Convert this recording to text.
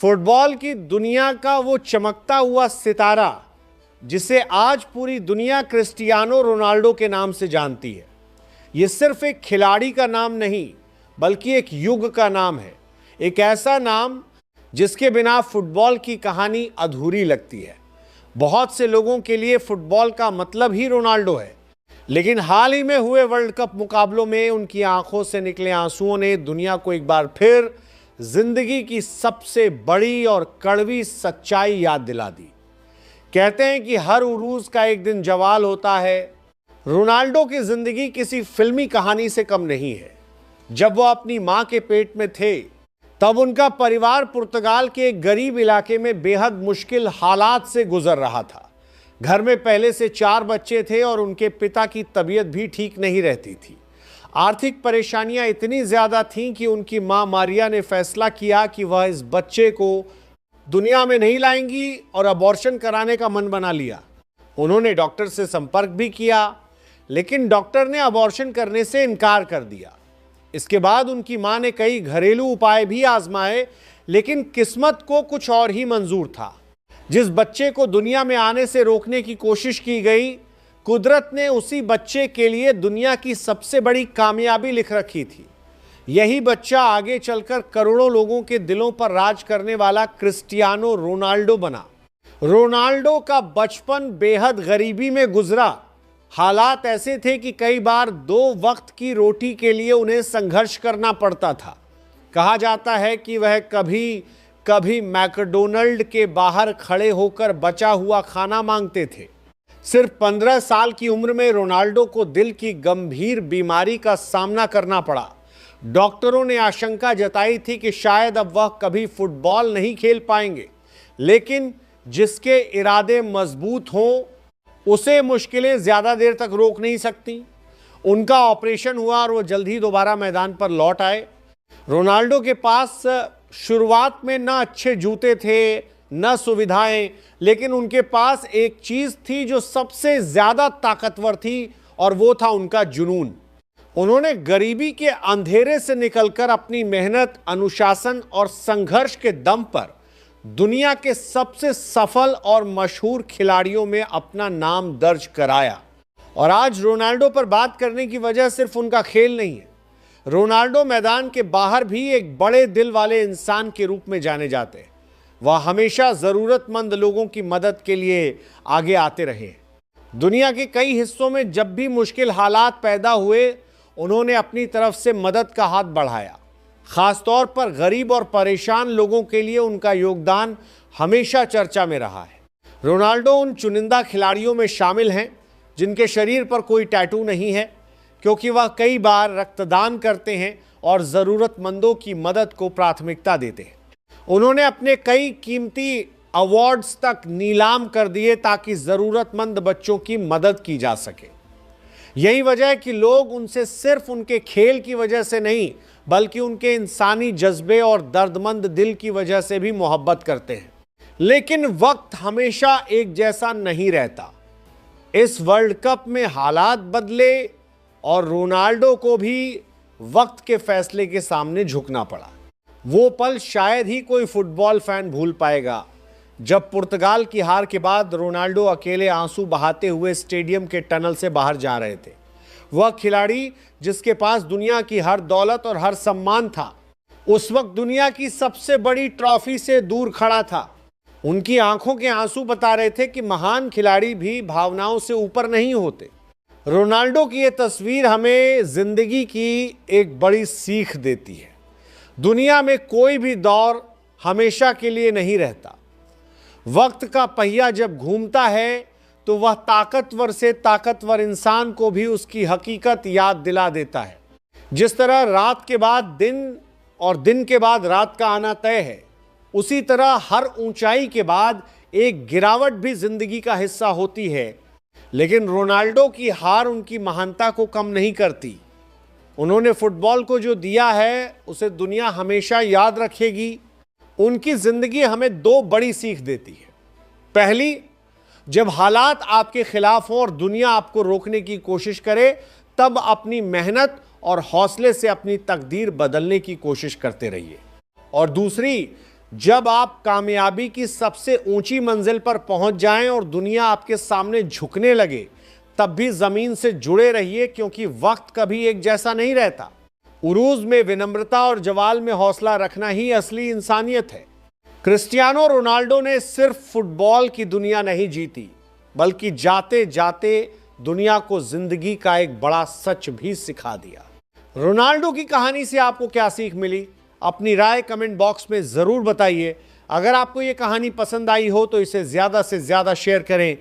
Football की दुनिया का वो चमकता हुआ सितारा जिसे आज पूरी दुनिया क्रिस्टियानो रोनाल्डो के नाम से जानती है, ये सिर्फ एक खिलाड़ी का नाम नहीं बल्कि एक युग का नाम है। एक ऐसा नाम जिसके बिना फुटबॉल की कहानी अधूरी लगती है। बहुत से लोगों के लिए फुटबॉल का मतलब ही रोनाल्डो है, लेकिन हाल ही में हुए वर्ल्ड कप मुकाबलों में उनकी आंखों से निकले आंसुओं ने दुनिया को एक बार फिर जिंदगी की सबसे बड़ी और कड़वी सच्चाई याद दिला दी। कहते हैं कि हर उरूज का एक दिन जवाल होता है। रोनाल्डो की जिंदगी किसी फिल्मी कहानी से कम नहीं है। जब वो अपनी मां के पेट में थे तब उनका परिवार पुर्तगाल के एक गरीब इलाके में बेहद मुश्किल हालात से गुजर रहा था। घर में पहले से 4 बच्चे थे और उनके पिता की तबीयत भी ठीक नहीं रहती थी। आर्थिक परेशानियां इतनी ज्यादा थीं कि उनकी मां मारिया ने फैसला किया कि वह इस बच्चे को दुनिया में नहीं लाएंगी और अबॉर्शन कराने का मन बना लिया। उन्होंने डॉक्टर से संपर्क भी किया, लेकिन डॉक्टर ने अबॉर्शन करने से इनकार कर दिया। इसके बाद उनकी मां ने कई घरेलू उपाय भी आजमाए, लेकिन किस्मत को कुछ और ही मंजूर था। जिस बच्चे को दुनिया में आने से रोकने की कोशिश की गई, कुदरत ने उसी बच्चे के लिए दुनिया की सबसे बड़ी कामयाबी लिख रखी थी। यही बच्चा आगे चलकर करोड़ों लोगों के दिलों पर राज करने वाला क्रिस्टियानो रोनाल्डो बना। रोनाल्डो का बचपन बेहद गरीबी में गुजरा। हालात ऐसे थे कि कई बार 2 वक्त की रोटी के लिए उन्हें संघर्ष करना पड़ता था। कहा जाता है कि वह कभी कभी मैकडोनल्ड के बाहर खड़े होकर बचा हुआ खाना मांगते थे। सिर्फ 15 साल की उम्र में रोनाल्डो को दिल की गंभीर बीमारी का सामना करना पड़ा। डॉक्टरों ने आशंका जताई थी कि शायद अब वह कभी फुटबॉल नहीं खेल पाएंगे, लेकिन जिसके इरादे मजबूत हों उसे मुश्किलें ज्यादा देर तक रोक नहीं सकती। उनका ऑपरेशन हुआ और वो जल्द ही दोबारा मैदान पर लौट आए। रोनाल्डो के पास शुरुआत में ना अच्छे जूते थे, न सुविधाएं, लेकिन उनके पास एक चीज थी जो सबसे ज्यादा ताकतवर थी, और वो था उनका जुनून। उन्होंने गरीबी के अंधेरे से निकलकर अपनी मेहनत, अनुशासन और संघर्ष के दम पर दुनिया के सबसे सफल और मशहूर खिलाड़ियों में अपना नाम दर्ज कराया। और आज रोनाल्डो पर बात करने की वजह सिर्फ उनका खेल नहीं है। रोनाल्डो मैदान के बाहर भी एक बड़े दिल वाले इंसान के रूप में जाने जाते हैं। वह हमेशा ज़रूरतमंद लोगों की मदद के लिए आगे आते रहे। दुनिया के कई हिस्सों में जब भी मुश्किल हालात पैदा हुए, उन्होंने अपनी तरफ से मदद का हाथ बढ़ाया। खासतौर पर गरीब और परेशान लोगों के लिए उनका योगदान हमेशा चर्चा में रहा है। रोनाल्डो उन चुनिंदा खिलाड़ियों में शामिल हैं जिनके शरीर पर कोई टैटू नहीं है, क्योंकि वह कई बार रक्तदान करते हैं और ज़रूरतमंदों की मदद को प्राथमिकता देते हैं। उन्होंने अपने कई कीमती अवार्ड्स तक नीलाम कर दिए ताकि ज़रूरतमंद बच्चों की मदद की जा सके। यही वजह है कि लोग उनसे सिर्फ उनके खेल की वजह से नहीं, बल्कि उनके इंसानी जज्बे और दर्दमंद दिल की वजह से भी मोहब्बत करते हैं। लेकिन वक्त हमेशा एक जैसा नहीं रहता। इस वर्ल्ड कप में हालात बदले और रोनाल्डो को भी वक्त के फैसले के सामने झुकना पड़ा। वो पल शायद ही कोई फुटबॉल फैन भूल पाएगा, जब पुर्तगाल की हार के बाद रोनाल्डो अकेले आंसू बहाते हुए स्टेडियम के टनल से बाहर जा रहे थे। वह खिलाड़ी जिसके पास दुनिया की हर दौलत और हर सम्मान था, उस वक्त दुनिया की सबसे बड़ी ट्रॉफी से दूर खड़ा था। उनकी आंखों के आंसू बता रहे थे कि महान खिलाड़ी भी भावनाओं से ऊपर नहीं होते। रोनाल्डो की यह तस्वीर हमें जिंदगी की एक बड़ी सीख देती है। दुनिया में कोई भी दौर हमेशा के लिए नहीं रहता। वक्त का पहिया जब घूमता है तो वह ताकतवर से ताकतवर इंसान को भी उसकी हकीकत याद दिला देता है। जिस तरह रात के बाद दिन और दिन के बाद रात का आना तय है, उसी तरह हर ऊंचाई के बाद एक गिरावट भी जिंदगी का हिस्सा होती है। लेकिन रोनाल्डो की हार उनकी महानता को कम नहीं करती। उन्होंने फुटबॉल को जो दिया है उसे दुनिया हमेशा याद रखेगी। उनकी जिंदगी हमें 2 बड़ी सीख देती है। पहली, जब हालात आपके खिलाफ हों और दुनिया आपको रोकने की कोशिश करे, तब अपनी मेहनत और हौसले से अपनी तकदीर बदलने की कोशिश करते रहिए। और दूसरी, जब आप कामयाबी की सबसे ऊंची मंजिल पर पहुंच जाएं और दुनिया आपके सामने झुकने लगे, तब भी जमीन से जुड़े रहिए, क्योंकि वक्त कभी एक जैसा नहीं रहता। उरूज में विनम्रता और जवाल में हौसला रखना ही असली इंसानियत है। क्रिस्टियानो रोनाल्डो ने सिर्फ फुटबॉल की दुनिया नहीं जीती, बल्कि जाते जाते दुनिया को जिंदगी का एक बड़ा सच भी सिखा दिया। रोनाल्डो की कहानी से आपको क्या सीख मिली? अपनी राय कमेंट बॉक्स में जरूर बताइए। अगर आपको यह कहानी पसंद आई हो तो इसे ज्यादा से ज्यादा शेयर करें